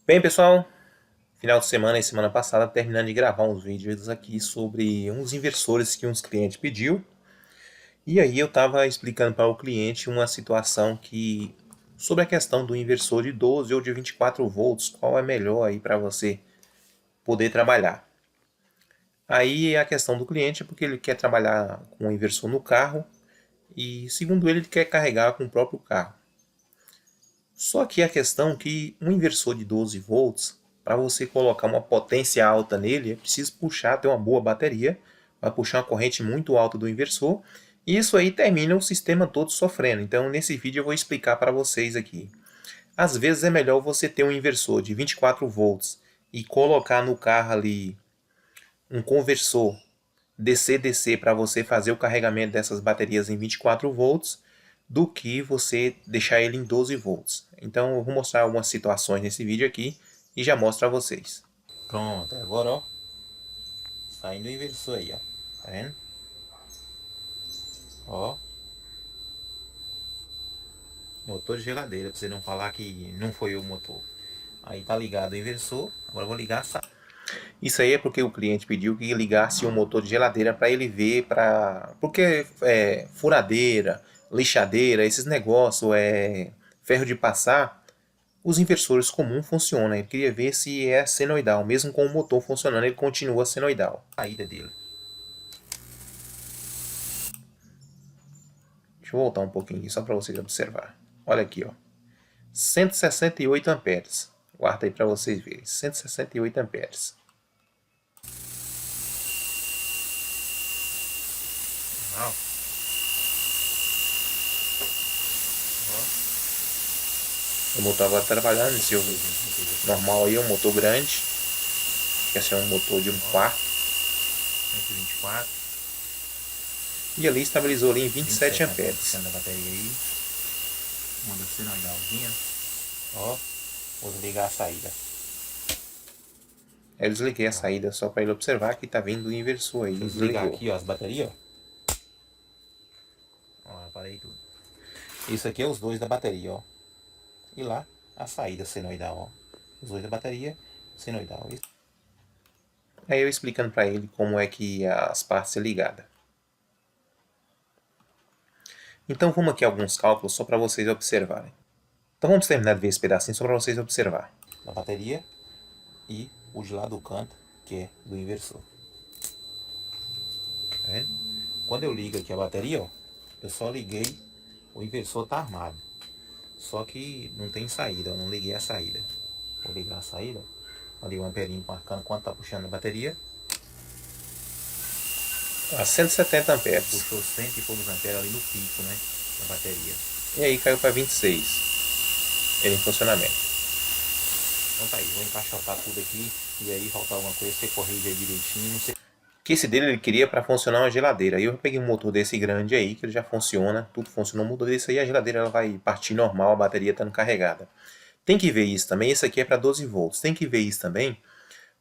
Bem, pessoal, final de semana e semana passada, terminando de gravar uns vídeos aqui sobre uns inversores que uns clientes pediu. E aí eu estava explicando para o cliente uma situação sobre a questão do inversor de 12 ou de 24 volts, qual é melhor aí para você poder trabalhar. Aí a questão do cliente é porque ele quer trabalhar com o inversor no carro e, segundo ele quer carregar com o próprio carro. Só que a questão é que um inversor de 12 volts, para você colocar uma potência alta nele, é preciso ter uma boa bateria, vai puxar uma corrente muito alta do inversor, e isso aí termina o sistema todo sofrendo. Então nesse vídeo eu vou explicar para vocês aqui. Às vezes é melhor você ter um inversor de 24 volts e colocar no carro ali um conversor DC-DC para você fazer o carregamento dessas baterias em 24 volts do que você deixar ele em 12 volts. Então eu vou mostrar algumas situações nesse vídeo aqui e já mostro para vocês. Pronto, agora ó, saindo o inversor aí, ó, tá vendo? Ó, motor de geladeira, para você não falar que não foi o motor. Aí tá ligado o inversor, agora eu vou ligar a. Isso aí é porque o cliente pediu que ligasse um motor de geladeira para ele ver, porque furadeira, lixadeira, esses negócios, ferro de passar, os inversores comuns funcionam. Ele queria ver se é senoidal, mesmo com o motor funcionando, ele continua senoidal. A saída dele. Deixa eu voltar um pouquinho aqui só para vocês observar. Olha aqui, ó, 168 amperes. Guarda aí para vocês verem, 168 amperes. O motor agora tá trabalhando, esse normal aí é um motor grande, que esse é um motor de 1/4, 124. E ali estabilizou ali em 27 amperes. Da bateria aí, manda senoidalzinha. Ó, vou desligar a saída. Eu desliguei a saída só para ele observar que tá vindo o inversor aí. Desligar aqui, ó, as baterias, ó, parei tudo. Isso aqui é os dois da bateria, ó. E lá a saída senoidal, ó. Os dois da bateria, senoidal. Aí eu explicando para ele como é que as partes são ligadas. Então vamos aqui a alguns cálculos só para vocês observarem. Então vamos terminar de ver esse pedacinho só para vocês observar. A bateria e o de lá do canto, que é do inversor. Tá vendo? Quando eu ligo aqui a bateria, ó, eu só liguei, o inversor tá armado. Só que não tem saída, eu não liguei a saída. Vou ligar a saída, ó. Ali o amperinho marcando quanto tá puxando a bateria. A 170 amperes. Puxou 100 e poucos amperes ali no pico, né, da bateria. E aí caiu para 26. Ele em funcionamento. Então tá aí, vou encaixotar tudo aqui. E aí faltar alguma coisa, você corrige aí direitinho. Não sei. Que esse dele ele queria para funcionar uma geladeira. Aí eu peguei um motor desse grande aí, que ele já funciona, tudo funciona. Um motor desse aí, a geladeira ela vai partir normal, a bateria estando carregada. Tem que ver isso também, esse aqui é para 12 volts. Tem que ver isso também,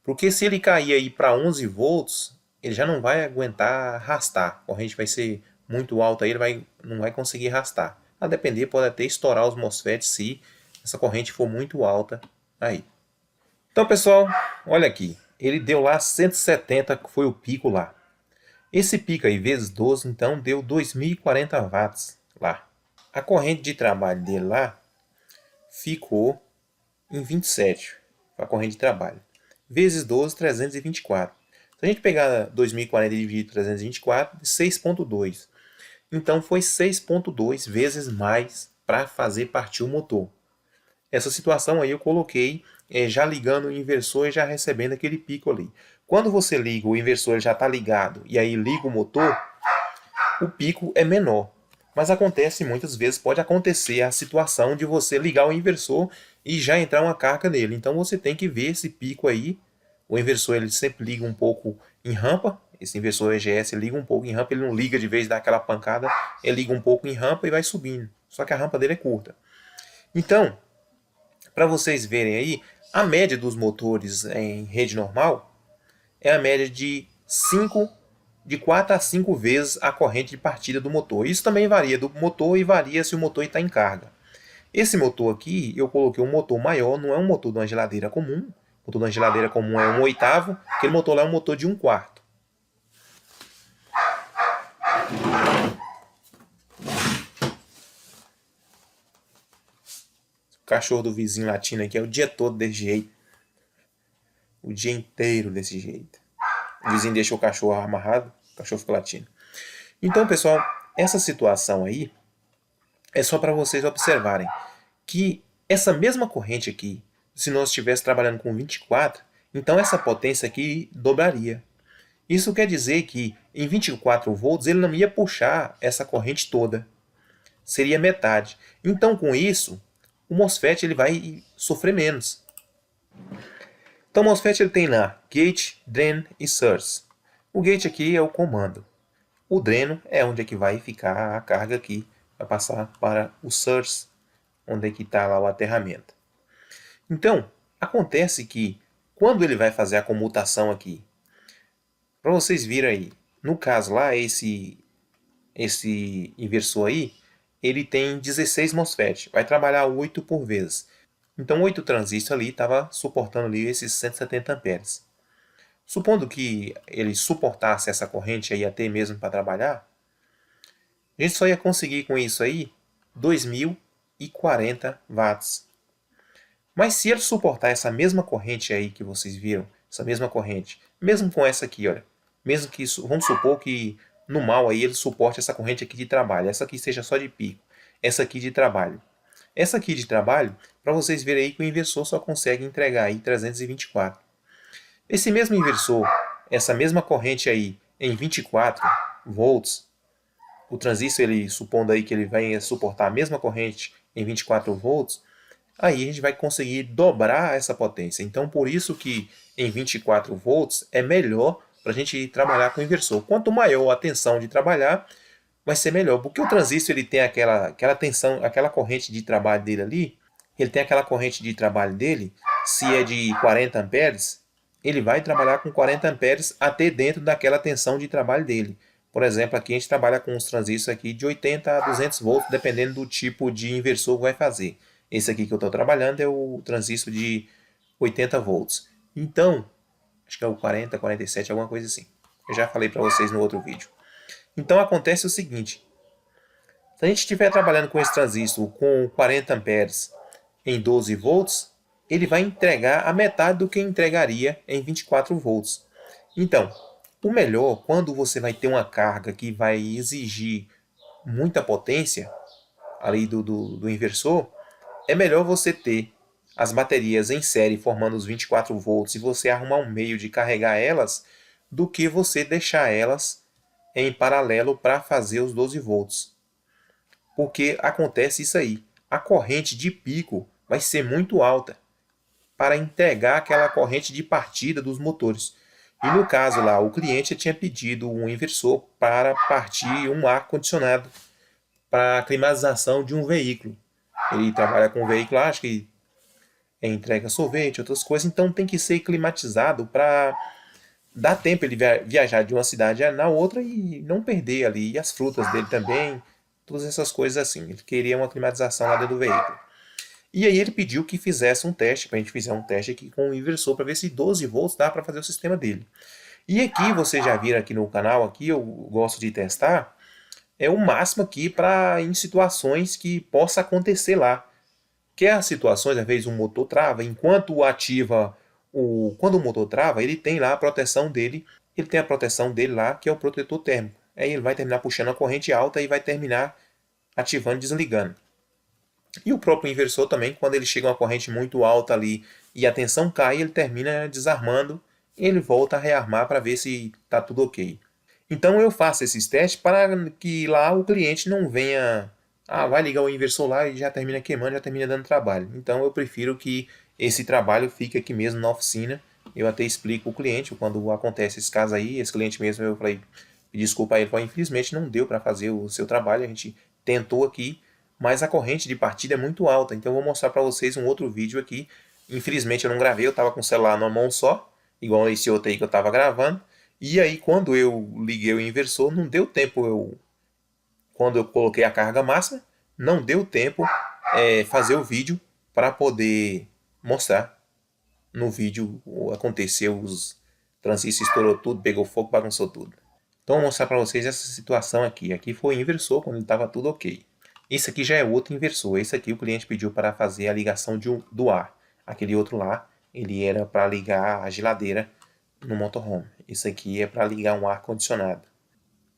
porque se ele cair aí para 11 volts, ele já não vai aguentar arrastar. A corrente vai ser muito alta aí, ele não vai conseguir arrastar. A depender, pode até estourar os MOSFETs se essa corrente for muito alta aí. Então, pessoal, olha aqui. Ele deu lá 170, que foi o pico lá. Esse pico aí, vezes 12, então, deu 2040 watts lá. A corrente de trabalho dele lá ficou em 27, a corrente de trabalho. Vezes 12, 324. Se a gente pegar 2040 e dividir por 324, 6.2. Então foi 6.2 vezes mais para fazer partir o motor. Essa situação aí eu coloquei já ligando o inversor e já recebendo aquele pico ali. Quando você liga, o inversor já está ligado e aí liga o motor, o pico é menor. Mas acontece muitas vezes, pode acontecer a situação de você ligar o inversor e já entrar uma carga nele. Então você tem que ver esse pico aí. O inversor ele sempre liga um pouco em rampa. Esse inversor EGS liga um pouco em rampa, ele não liga de vez daquela pancada, ele liga um pouco em rampa e vai subindo. Só que a rampa dele é curta. Então, para vocês verem aí, a média dos motores em rede normal é a média de 4 a 5 vezes a corrente de partida do motor. Isso também varia do motor e varia se o motor está em carga. Esse motor aqui, eu coloquei um motor maior, não é um motor de uma geladeira comum. O motor de uma geladeira comum é 1/8, aquele motor lá é um motor de 1/4. O cachorro do vizinho latindo aqui é o dia todo desse jeito. O dia inteiro desse jeito. O vizinho deixa o cachorro amarrado, o cachorro fica latindo. Então, pessoal, essa situação aí é só para vocês observarem que essa mesma corrente aqui, se nós estivéssemos trabalhando com 24, então essa potência aqui dobraria. Isso quer dizer que em 24 volts ele não ia puxar essa corrente toda. Seria metade. Então, com isso, o MOSFET ele vai sofrer menos. Então, o MOSFET ele tem lá gate, drain e source. O gate aqui é o comando. O dreno é onde é que vai ficar a carga aqui. Vai passar para o source, onde é que está lá o aterramento. Então, acontece que quando ele vai fazer a comutação aqui, para vocês virem aí, no caso lá, esse inversor aí, ele tem 16 MOSFET, vai trabalhar 8 por vez. Então 8 transistores ali estava suportando ali esses 170 amperes. Supondo que ele suportasse essa corrente aí até mesmo para trabalhar, a gente só ia conseguir com isso aí 2040 watts. Mas se ele suportar essa mesma corrente aí que vocês viram, essa mesma corrente, mesmo com essa aqui, olha, mesmo que isso, vamos supor que no mal aí ele suporte essa corrente aqui de trabalho, essa aqui seja só de pico, essa aqui de trabalho. Essa aqui de trabalho, para vocês verem aí que o inversor só consegue entregar aí 324. Esse mesmo inversor, essa mesma corrente aí em 24 volts, o transistor, ele supondo aí que ele vai suportar a mesma corrente em 24 volts, aí a gente vai conseguir dobrar essa potência. Então, por isso que em 24 volts é melhor para a gente trabalhar com inversor. Quanto maior a tensão de trabalhar, vai ser melhor. Porque o transistor ele tem aquela tensão, aquela corrente de trabalho dele ali, ele tem aquela corrente de trabalho dele, se é de 40 amperes, ele vai trabalhar com 40 amperes até dentro daquela tensão de trabalho dele. Por exemplo, aqui a gente trabalha com os transistores aqui de 80 a 200 volts, dependendo do tipo de inversor que vai fazer. Esse aqui que eu estou trabalhando é o transistor de 80 volts. Então, acho que é o 40, 47, alguma coisa assim. Eu já falei para vocês no outro vídeo. Então acontece o seguinte. Se a gente estiver trabalhando com esse transistor com 40 amperes em 12 volts, ele vai entregar a metade do que entregaria em 24 volts. Então, o melhor, quando você vai ter uma carga que vai exigir muita potência ali do inversor, é melhor você ter as baterias em série formando os 24 volts e você arrumar um meio de carregar elas, do que você deixar elas em paralelo para fazer os 12 volts. Porque acontece isso aí. A corrente de pico vai ser muito alta para entregar aquela corrente de partida dos motores. E no caso lá, o cliente tinha pedido um inversor para partir um ar-condicionado para a climatização de um veículo. Ele trabalha com um veículo, acho que entrega sorvete, outras coisas, então tem que ser climatizado para dar tempo ele viajar de uma cidade na outra e não perder ali. E as frutas dele também, todas essas coisas assim. Ele queria uma climatização lá dentro do veículo. E aí ele pediu que fizesse um teste, para a gente fizer um teste aqui com o inversor, para ver se 12 volts dá para fazer o sistema dele. E aqui, vocês já viram aqui no canal, aqui eu gosto de testar, é o máximo aqui para em situações que possa acontecer lá. Que é as situações, às vezes o motor trava, enquanto ativa, quando o motor trava, ele tem lá a proteção dele, ele tem a proteção dele lá, que é o protetor térmico. Aí ele vai terminar puxando a corrente alta e vai terminar ativando e desligando. E o próprio inversor também, quando ele chega a uma corrente muito alta ali e a tensão cai, ele termina desarmando e ele volta a rearmar para ver se está tudo ok. Então eu faço esses testes para que lá o cliente não venha, vai ligar o inversor lá e já termina queimando, já termina dando trabalho. Então eu prefiro que esse trabalho fique aqui mesmo na oficina. Eu até explico o cliente, quando acontece esse caso aí, esse cliente mesmo, eu falei, desculpa a ele, infelizmente não deu para fazer o seu trabalho, a gente tentou aqui, mas a corrente de partida é muito alta, então eu vou mostrar para vocês um outro vídeo aqui. Infelizmente eu não gravei, eu estava com o celular numa mão só, igual esse outro aí que eu estava gravando, e aí quando eu liguei o inversor, não deu tempo, quando eu coloquei a carga máxima, não deu tempo fazer o vídeo para poder mostrar. No vídeo aconteceu, os transistores estourou tudo, pegou fogo, bagunçou tudo. Então vou mostrar para vocês essa situação aqui. Aqui foi o inversor quando estava tudo ok. Esse aqui já é outro inversor. Esse aqui o cliente pediu para fazer a ligação do ar. Aquele outro lá, ele era para ligar a geladeira no motorhome. Esse aqui é para ligar um ar condicionado.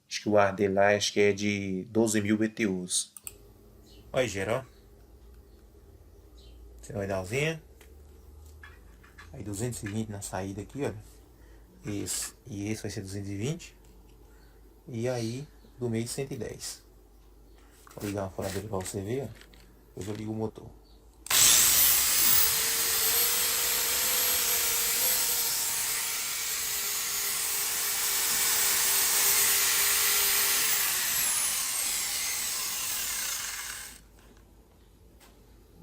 Acho que o ar dele lá acho que é de 12.000 BTUs. Olha, geral. Senoidalzinha. Aí 220 na saída aqui, olha. Esse e esse vai ser 220. E aí do meio 110. Vou ligar uma furadeira para você ver, ó. Depois eu ligo o motor.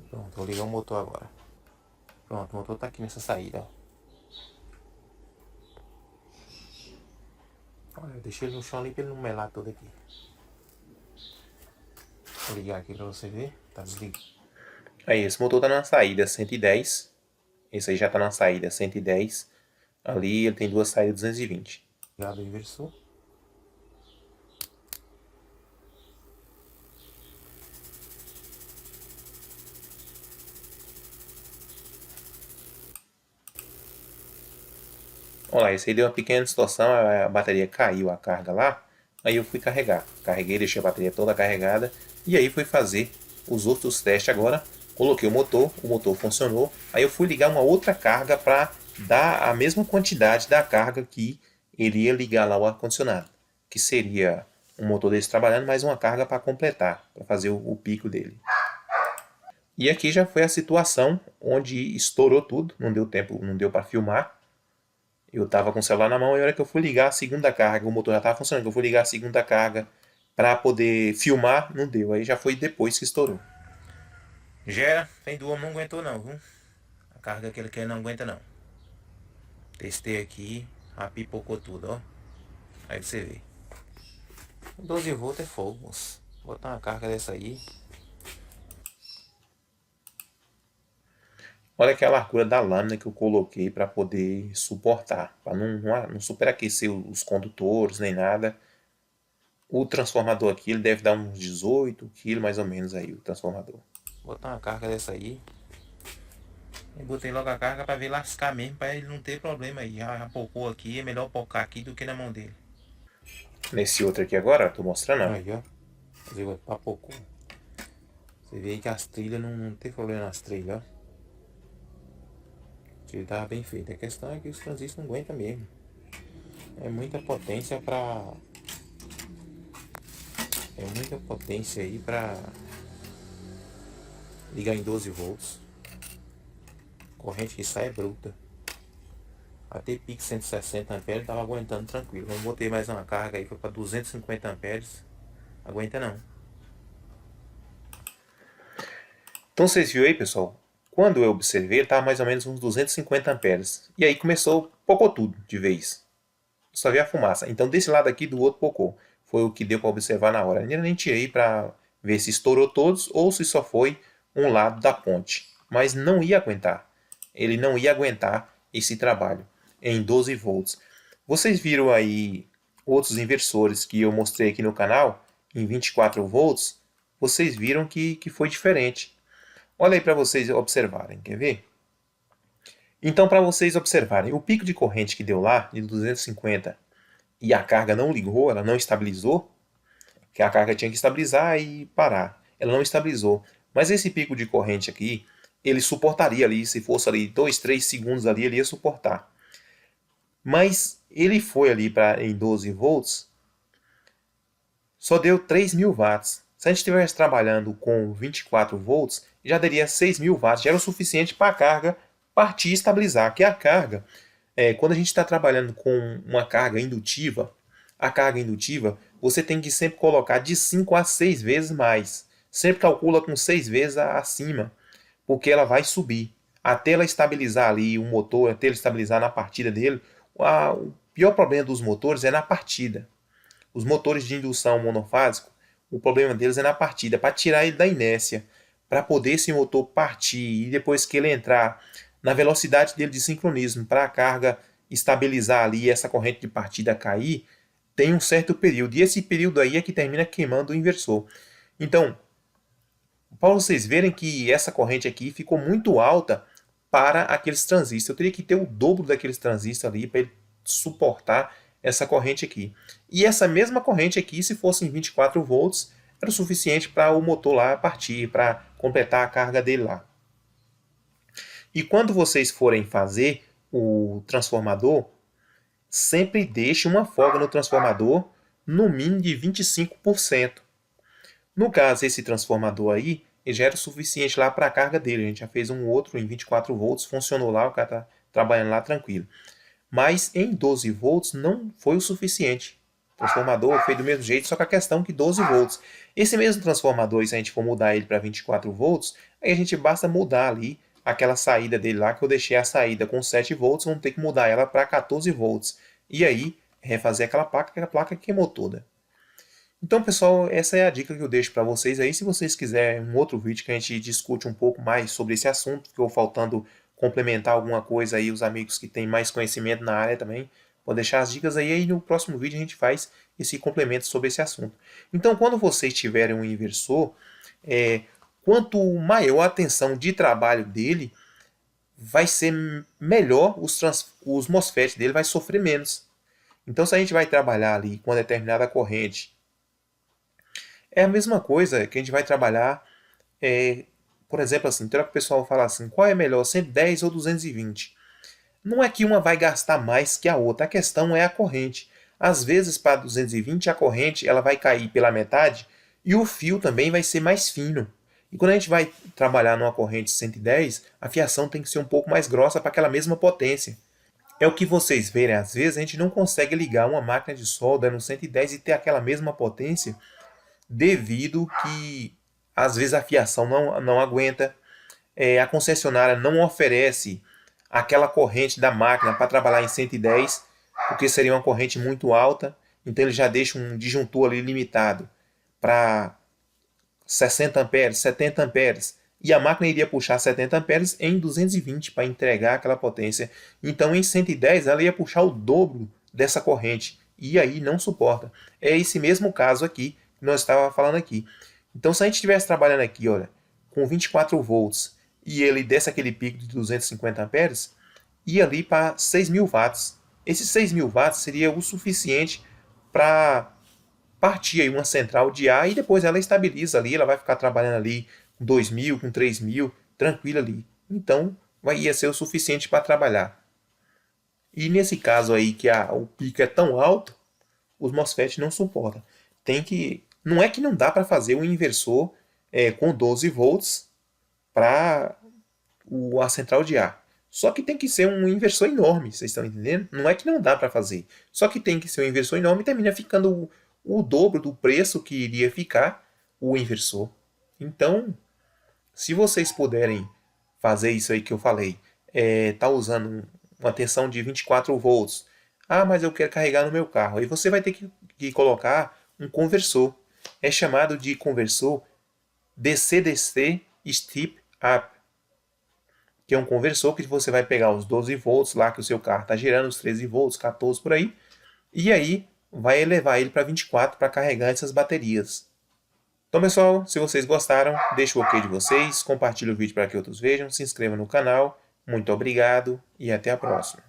Pronto, vou ligar o motor agora. Pronto, o motor tá aqui nessa saída, ó. Olha, eu deixei ele no chão ali pra ele não melar todo aqui. Vou ligar aqui pra você ver. Tá desligado. Aí, esse motor tá na saída 110. Esse aí já tá na saída 110. Ali ele tem duas saídas 220. Ligado o inversor. Olha lá, esse aí deu uma pequena distorção, a bateria caiu a carga lá. Aí eu fui carregar. Carreguei, deixei a bateria toda carregada. E aí fui fazer os outros testes agora. Coloquei o motor funcionou. Aí eu fui ligar uma outra carga para dar a mesma quantidade da carga que iria ligar lá o ar-condicionado. Que seria um motor desse trabalhando, mais uma carga para completar, para fazer o pico dele. E aqui já foi a situação onde estourou tudo, não deu tempo, não deu para filmar. Eu estava com o celular na mão e a hora que eu fui ligar a segunda carga, o motor já estava funcionando, eu fui ligar a segunda carga para poder filmar, não deu. Aí já foi depois que estourou. Já, tem duas, não aguentou não, viu? A carga que ele quer não aguenta não. Testei aqui, apipocou tudo, ó. Aí você vê. 12 volts é fogo, moço. Vou botar uma carga dessa aí. Olha aqui a largura da lâmina que eu coloquei para poder suportar, para não superaquecer os condutores nem nada. O transformador aqui ele deve dar uns 18 kg mais ou menos aí, o transformador. Vou botar uma carga dessa aí. Eu botei logo a carga para ver lascar mesmo, para ele não ter problema aí. Já pocou aqui, é melhor pocar aqui do que na mão dele. Nesse outro aqui agora, tô mostrando. Aí, ó. Papocou. Você vê aí que as trilhas não tem problema nas trilhas, ó. Ele tava bem feito. A questão é que os transistores não aguentam mesmo. É muita potência pra... É muita potência aí pra ligar em 12 volts. Corrente que sai é bruta. Até pico 160 amperes tava aguentando tranquilo. Eu botei mais uma carga aí, foi para 250 amperes. Aguenta não. Então vocês viram aí, pessoal? Quando eu observei, ele estava mais ou menos uns 250 amperes. E aí começou, pocou tudo de vez. Só vi a fumaça. Então desse lado aqui, do outro pocou. Foi o que deu para observar na hora. Eu nem tirei para ver se estourou todos ou se só foi um lado da ponte. Mas não ia aguentar. Ele não ia aguentar esse trabalho em 12 volts. Vocês viram aí outros inversores que eu mostrei aqui no canal em 24 volts. Vocês viram que foi diferente. Olha aí para vocês observarem, quer ver? Então, para vocês observarem, o pico de corrente que deu lá, de 250, e a carga não ligou, ela não estabilizou, que a carga tinha que estabilizar e parar. Ela não estabilizou. Mas esse pico de corrente aqui, ele suportaria ali, se fosse ali 2, 3 segundos ali, ele ia suportar. Mas ele foi ali em 12 volts, só deu 3.000 watts. Se a gente estivesse trabalhando com 24 volts, já daria 6.000 watts, já era o suficiente para a carga partir e estabilizar. Que a carga, quando a gente está trabalhando com uma carga indutiva, a carga indutiva, você tem que sempre colocar de 5 a 6 vezes mais. Sempre calcula com 6 vezes acima, porque ela vai subir. Até ela estabilizar ali o motor, até ele estabilizar na partida dele, o pior problema dos motores é na partida. Os motores de indução monofásico, o problema deles é na partida, para tirar ele da inércia. para poder esse motor partir e depois que ele entrar na velocidade dele de sincronismo para a carga estabilizar ali e essa corrente de partida cair, tem um certo período. E esse período aí é que termina queimando o inversor. Então, para vocês verem que essa corrente aqui ficou muito alta para aqueles transistores. Eu teria que ter o dobro daqueles transistores ali para ele suportar essa corrente aqui. E essa mesma corrente aqui, se fosse em 24 volts, era o suficiente para o motor lá partir, para completar a carga dele lá. E quando vocês forem fazer o transformador, sempre deixe uma folga no transformador, no mínimo de 25%. No caso, esse transformador aí, ele já era o suficiente lá para a carga dele. A gente já fez um outro em 24 volts, funcionou lá, o cara está trabalhando lá tranquilo. Mas em 12 volts não foi o suficiente. O transformador fez do mesmo jeito, só que a questão é que 12 volts. Esse mesmo transformador, se a gente for mudar ele para 24 volts, aí a gente basta mudar ali aquela saída dele lá, que eu deixei a saída com 7 volts, vamos ter que mudar ela para 14 volts. E aí, refazer aquela placa, que a placa queimou toda. Então, pessoal, essa é a dica que eu deixo para vocês aí. Se vocês quiserem um outro vídeo que a gente discute um pouco mais sobre esse assunto, ficou faltando complementar alguma coisa aí, os amigos que têm mais conhecimento na área também, pode deixar as dicas aí, e no próximo vídeo a gente faz esse complemento sobre esse assunto. Então, quando vocês tiverem um inversor, quanto maior a tensão de trabalho dele, vai ser melhor os MOSFET dele vai sofrer menos. Então, se a gente vai trabalhar ali com uma determinada corrente, é a mesma coisa que a gente vai trabalhar, por exemplo, assim, então o pessoal fala assim, qual é melhor, 110 ou 220? Não é que uma vai gastar mais que a outra, a questão é a corrente. Às vezes, para 220, a corrente ela vai cair pela metade e o fio também vai ser mais fino. E quando a gente vai trabalhar numa corrente 110, a fiação tem que ser um pouco mais grossa para aquela mesma potência. É o que vocês verem, às vezes a gente não consegue ligar uma máquina de solda no 110 e ter aquela mesma potência, devido que às vezes a fiação não aguenta, a concessionária não oferece aquela corrente da máquina para trabalhar em 110, porque seria uma corrente muito alta, então ele já deixa um disjuntor ali limitado para 60 amperes, 70 amperes, e a máquina iria puxar 70 amperes em 220 para entregar aquela potência. Então em 110 ela ia puxar o dobro dessa corrente, e aí não suporta. É esse mesmo caso aqui que nós estávamos falando aqui. Então se a gente estivesse trabalhando aqui, olha, com 24 volts, e ele desse aquele pico de 250 amperes, ia ali para 6.000 watts. Esses 6.000 watts seria o suficiente para partir aí uma central de ar e depois ela estabiliza ali, ela vai ficar trabalhando ali com 2.000, com 3.000, tranquila ali. Então, ia ser o suficiente para trabalhar. E nesse caso aí que o pico é tão alto, os MOSFET não suportam. Não é que não dá para fazer um inversor com 12 volts para a central de ar. Só que tem que ser um inversor enorme, vocês estão entendendo? Não é que não dá para fazer. Só que tem que ser um inversor enorme e termina ficando o dobro do preço que iria ficar o inversor. Então, se vocês puderem fazer isso aí que eu falei, tá usando uma tensão de 24 volts, mas eu quero carregar no meu carro, aí você vai ter que colocar um conversor. É chamado de conversor DC-DC Step Up, que é um conversor que você vai pegar os 12 volts lá que o seu carro está girando, os 13 volts, 14 por aí, e aí vai elevar ele para 24 para carregar essas baterias. Então, pessoal, se vocês gostaram, deixa o ok de vocês, compartilhe o vídeo para que outros vejam, se inscreva no canal. Muito obrigado e até a próxima.